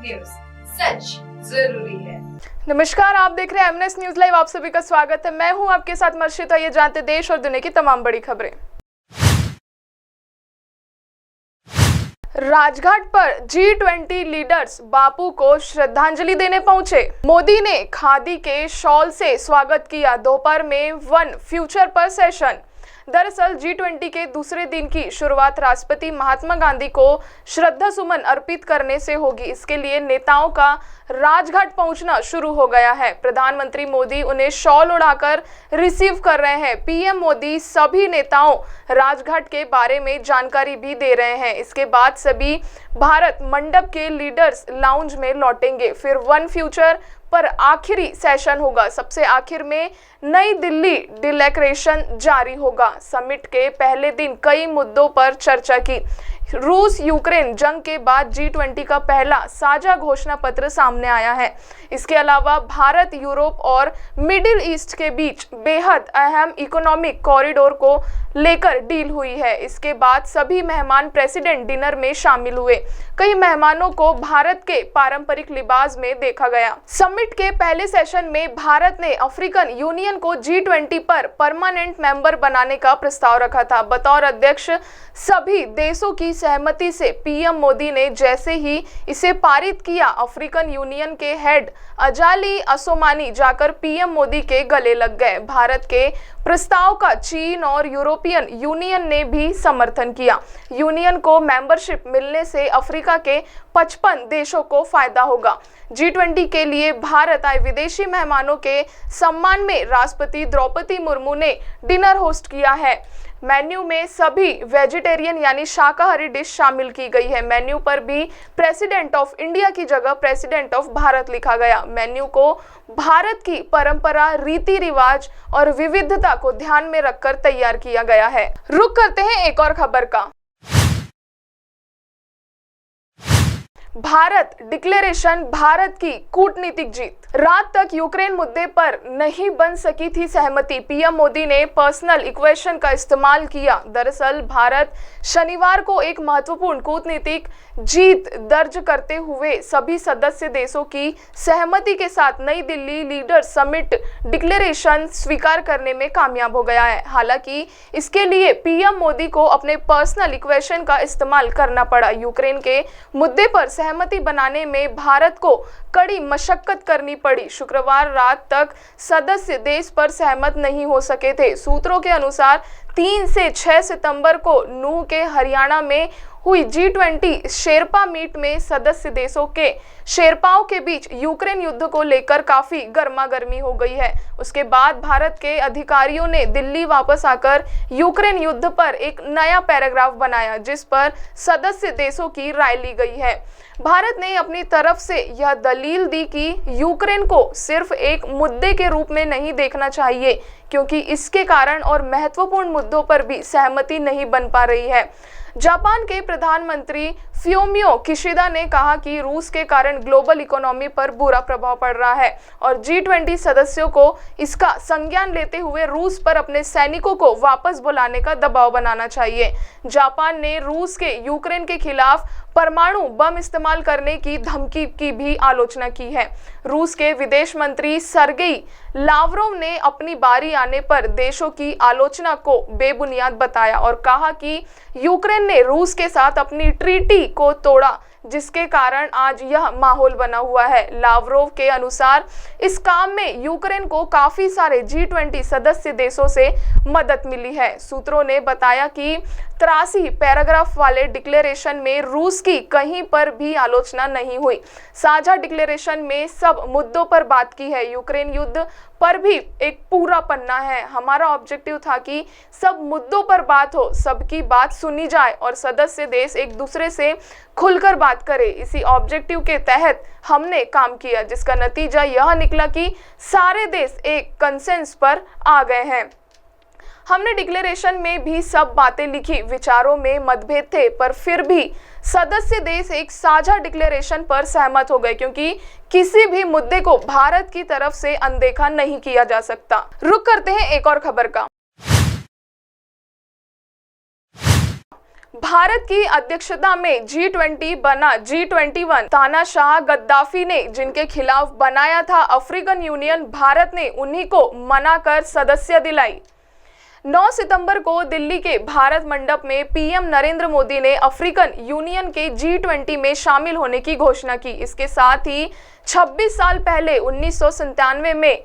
News, सच जरूरी है। नमस्कार, आप देख रहे हैं एमएनएस न्यूज लाइव। आप सभी का स्वागत है। मैं हूं आपके साथ मर्शिद। ये जानते देश और दुनिया की तमाम बड़ी खबरें। राजघाट पर G20 लीडर्स बापू को श्रद्धांजलि देने पहुंचे। मोदी ने खादी के शॉल से स्वागत किया। दोपहर में वन फ्यूचर पर सेशन। दरअसल G20 के दूसरे दिन की शुरुआत राष्ट्रपति महात्मा गांधी को श्रद्धा सुमन अर्पित करने से होगी। इसके लिए नेताओं का राजघाट पहुंचना शुरू हो गया है। प्रधानमंत्री मोदी उन्हें शॉल उड़ाकर रिसीव कर रहे हैं। पीएम मोदी सभी नेताओं राजघाट के बारे में जानकारी भी दे रहे हैं। इसके बाद सभी भारत मंडप के लीडर्स लाउंज में लौटेंगे। फिर वन फ्यूचर पर आखिरी सेशन होगा। सबसे आखिर में नई दिल्ली डिक्लेरेशन जारी होगा। समिट के पहले दिन कई मुद्दों पर चर्चा की। रूस यूक्रेन जंग के बाद G20 का पहला साझा घोषणा पत्र सामने आया है। इसके अलावा भारत, यूरोप और मिडिल ईस्ट के बीच बेहद अहम इकोनॉमिक कॉरिडोर को लेकर डील हुई है। इसके बाद सभी मेहमान प्रेसिडेंट डिनर में शामिल हुए। कई मेहमानों को भारत के पारंपरिक लिबास में देखा गया। समिट के पहले सेशन में भारत ने अफ्रीकन यूनियन को G20 पर परमानेंट मेंबर बनाने का प्रस्ताव रखा था। बतौर अध्यक्ष सभी देशों की सहमति से पीएम मोदी ने जैसे ही इसे पारित किया, अफ्रीकन यूनियन के हेड अजाली असोमानी जाकर पीएम मोदी के गले लग गए। भारत के प्रस्ताव का चीन और यूरोपियन यूनियन ने भी समर्थन किया। यूनियन को मेंबरशिप मिलने से अफ्रीका के 55 देशों को फायदा होगा। G20 के लिए भारत आए विदेशी मेहमानों के सम्मान में राष्ट्रपति द्रौपदी मुर्मू ने डिनर होस्ट किया है। मेन्यू में सभी वेजिटेरियन यानी शाकाहारी डिश शामिल की गई है। मेन्यू पर भी प्रेसिडेंट ऑफ इंडिया की जगह प्रेसिडेंट ऑफ भारत लिखा गया। मेन्यू को भारत की परंपरा, रीति रिवाज और विविधता को ध्यान में रखकर तैयार किया गया है। रुक करते हैं एक और खबर का। भारत डिक्लेरेशन, भारत की कूटनीतिक जीत। रात तक यूक्रेन मुद्दे पर नहीं बन सकी थी सहमति। पीएम मोदी ने पर्सनल इक्वेशन का इस्तेमाल किया। दरअसल भारत शनिवार को एक महत्वपूर्ण कूटनीतिक जीत दर्ज करते हुए सभी सदस्य देशों की सहमति के साथ नई दिल्ली लीडर समिट डिक्लेरेशन स्वीकार करने में कामयाब हो गया है। हालांकि इसके लिए पीएम मोदी को अपने पर्सनल इक्वेशन का इस्तेमाल करना पड़ा। यूक्रेन के मुद्दे पर सहमति बनाने में भारत को कड़ी मशक्कत करनी पड़ी। शुक्रवार रात तक सदस्य देश पर सहमत नहीं हो सके थे। सूत्रों के अनुसार 3 से 6 सितंबर को नूह के हरियाणा में हुई G20 शेरपा मीट में सदस्य देशों के शेरपाओं के बीच यूक्रेन युद्ध को लेकर काफी गर्मागर्मी हो गई है। उसके बाद भारत के अधिकारियों ने दिल्ली वापस आकर यूक्रेन युद्ध पर एक नया पैराग्राफ बनाया, जिस पर सदस्य देशों की राय ली गई है। भारत ने अपनी तरफ से यह दलील दी कि यूक्रेन को सिर्फ एक मुद्दे के रूप में नहीं देखना चाहिए, क्योंकि इसके कारण और महत्वपूर्ण मुद्दों पर भी सहमति नहीं बन पा रही है। जापान के प्रधानमंत्री फ्यूमियो किशिदा ने कहा कि रूस के कारण ग्लोबल इकोनॉमी पर बुरा प्रभाव पड़ रहा है और G20 सदस्यों को इसका संज्ञान लेते हुए रूस पर अपने सैनिकों को वापस बुलाने का दबाव बनाना चाहिए। जापान ने रूस के यूक्रेन के खिलाफ परमाणु बम इस्तेमाल करने की धमकी की भी आलोचना की है। रूस के विदेश मंत्री सर्गेई लावरोव ने अपनी बारी आने पर देशों की आलोचना को बेबुनियाद बताया और कहा कि यूक्रेन ने रूस के साथ अपनी ट्रीटी को तोड़ा, जिसके कारण आज यह माहौल बना हुआ है। लावरोव के अनुसार इस काम में यूक्रेन को काफी सारे G20 सदस्य देशों से मदद मिली है। सूत्रों ने बताया कि 83 पैराग्राफ वाले डिक्लेरेशन में रूस की कहीं पर भी आलोचना नहीं हुई। साझा डिक्लेरेशन में सब मुद्दों पर बात की है। यूक्रेन युद्ध पर भी एक पूरा पन्ना है। हमारा ऑब्जेक्टिव था कि सब मुद्दों पर बात हो, सबकी बात सुनी जाए और सदस्य देश एक दूसरे से खुलकर बात करें। इसी ऑब्जेक्टिव के तहत हमने काम किया, जिसका नतीजा यह निकला कि सारे देश एक कंसेंस पर आ गए हैं। हमने डिक्लेरेशन में भी सब बातें लिखी, विचारों में मतभेद थे, पर फिर भी सदस्य देश एक साझा डिक्लेरेशन पर सहमत हो गए, क्योंकि किसी भी मुद्दे को भारत की तरफ से अनदेखा नहीं किया जा सकता। रुक करते हैं एक और खबर का। भारत की अध्यक्षता में G20 बना G21। तानाशाह गद्दाफी ने जिनके खिलाफ बनाया था अफ्रीकन यूनियन, भारत ने उन्हीं को मनाकर सदस्य दिलाई। 9 सितंबर को दिल्ली के भारत मंडप में पीएम नरेंद्र मोदी ने अफ्रीकन यूनियन के G20 में शामिल होने की घोषणा की। इसके साथ ही 26 साल पहले 1997 में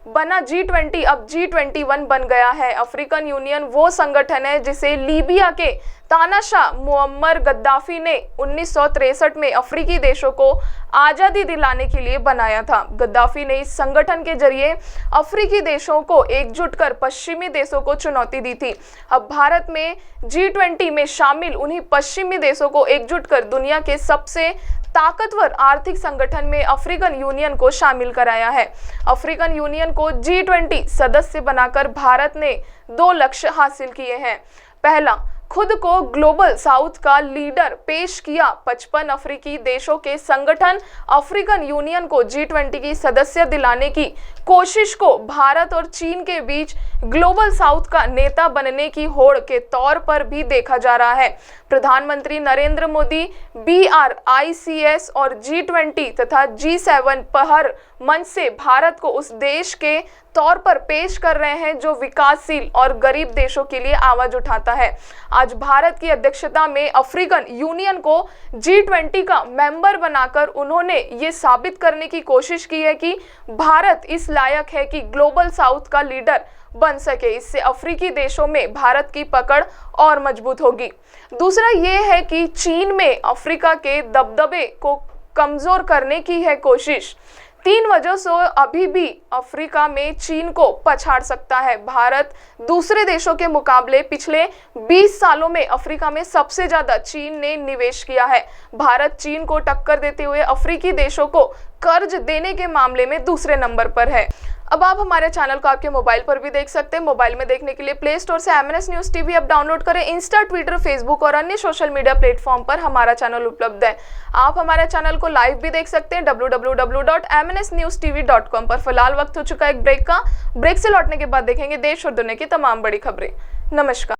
बना G20 अब G21 बन गया है। अफ्रीकन यूनियन वो संगठन है जिसे लीबिया के तानाशाह मुअम्मर गद्दाफी ने 1963 में अफ्रीकी देशों को आज़ादी दिलाने के लिए बनाया था। गद्दाफी ने इस संगठन के जरिए अफ्रीकी देशों को एकजुट कर पश्चिमी देशों को चुनौती दी थी। अब भारत में G20 में शामिल उन्हीं पश्चिमी देशों को एकजुट कर दुनिया के सबसे ताकतवर आर्थिक संगठन में अफ्रीकन यूनियन को शामिल कराया है। अफ्रीकन यूनियन को G20 सदस्य बनाकर भारत ने 2 लक्ष्य हासिल किए हैं। पहला, खुद को ग्लोबल साउथ का लीडर पेश किया। 55 अफ्रीकी देशों के संगठन अफ्रीकन यूनियन को G20 की सदस्य दिलाने की कोशिश को भारत और चीन के बीच ग्लोबल साउथ का नेता बनने की होड़ के तौर पर भी देखा जा रहा है। प्रधानमंत्री नरेंद्र मोदी BRICS और G20 तथा G7 पर मंच से भारत को उस देश के तौर पर पेश कर रहे हैं जो विकासशील और गरीब देशों के लिए आवाज उठाता है। आज भारत की अध्यक्षता में अफ्रीकन यूनियन को G20 का मेंबर बनाकर उन्होंने ये साबित करने की कोशिश की है कि भारत इस लायक है कि ग्लोबल साउथ का लीडर बन सके। इससे अफ्रीकी देशों में भारत की पकड़ और मजबूत होगी। दूसरा ये है कि चीन में अफ्रीका के दबदबे को कमजोर करने की है कोशिश। 3 वजह से अभी भी अफ्रीका में चीन को पछाड़ सकता है। भारत दूसरे देशों के मुकाबले पिछले 20 सालों में अफ्रीका में सबसे ज्यादा चीन ने निवेश किया है। भारत चीन को टक्कर देते हुए अफ्रीकी देशों को कर्ज देने के मामले में दूसरे नंबर पर है। अब आप हमारे चैनल को आपके मोबाइल पर भी देख सकते हैं। मोबाइल में देखने के लिए प्ले स्टोर से MNS news TV app download करें। इंस्टा, ट्विटर, फेसबुक और अन्य सोशल मीडिया प्लेटफॉर्म पर हमारा चैनल उपलब्ध है। आप हमारे चैनल को लाइव भी देख सकते हैं www.mnsnewstv.com पर। फिलहाल वक्त हो चुका है एक ब्रेक का। ब्रेक से लौटने के बाद देखेंगे देश और दुनिया की तमाम बड़ी खबरें। नमस्कार।